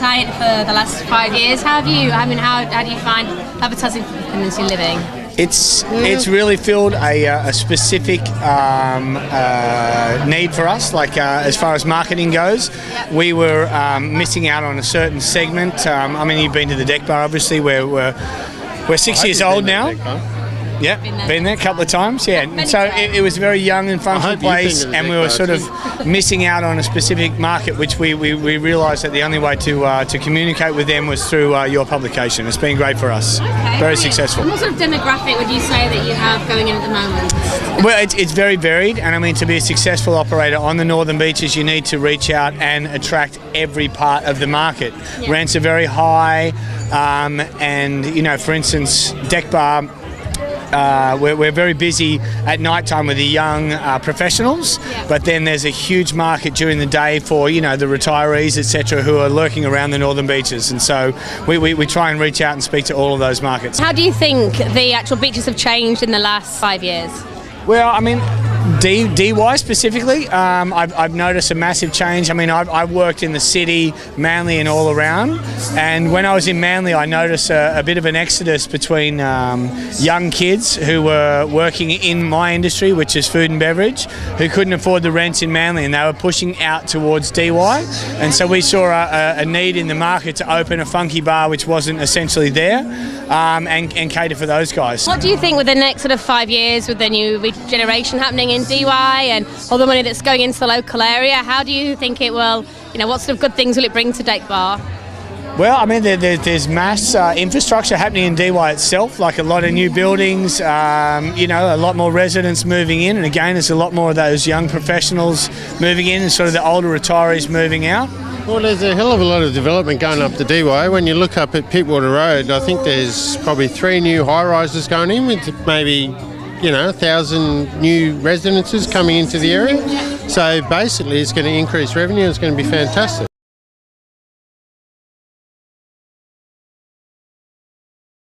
website for the last 5 years. How do you find advertising for Peninsula Living? It's really filled a specific need for us. Like as far as marketing goes, we were missing out on a certain segment. I mean, you've been to the Deck Bar, obviously. We're 6 years old now. Yeah, been there a couple of times. Yeah, and so it was a very young and functional place, and we were sort of missing out on a specific market, which we realised that the only way to communicate with them was through your publication. It's been great for us. Okay, very successful. And what sort of demographic would you say that you have going in at the moment? Well, it's very varied, and I mean, to be a successful operator on the Northern Beaches, you need to reach out and attract every part of the market. Yeah. Rents are very high, and for instance, Deck Bar. We're very busy at night time with the young professionals, but then there's a huge market during the day for the retirees, etc., who are lurking around the Northern Beaches, and so we try and reach out and speak to all of those markets. How do you think the actual beaches have changed in the last 5 years? Well, I mean, DY specifically, I've noticed a massive change. I mean, I've worked in the city, Manly and all around, and when I was in Manly, I noticed a bit of an exodus between young kids who were working in my industry, which is food and beverage, who couldn't afford the rents in Manly, and they were pushing out towards DY, and so we saw a need in the market to open a funky bar which wasn't essentially there, and cater for those guys. What do you think with the next sort of 5 years, with the new regeneration happening in DY and all the money that's going into the local area, how do you think it will, what sort of good things will it bring to Deck Bar? Well, I mean, there's mass infrastructure happening in DY itself, like a lot of new buildings, a lot more residents moving in, and again, there's a lot more of those young professionals moving in and sort of the older retirees moving out. Well, there's a hell of a lot of development going up to DY. When you look up at Pittwater Road, I think there's probably 3 new high-rises going in with maybe 1,000 new residences coming into the area. So basically it's going to increase revenue. It's going to be fantastic.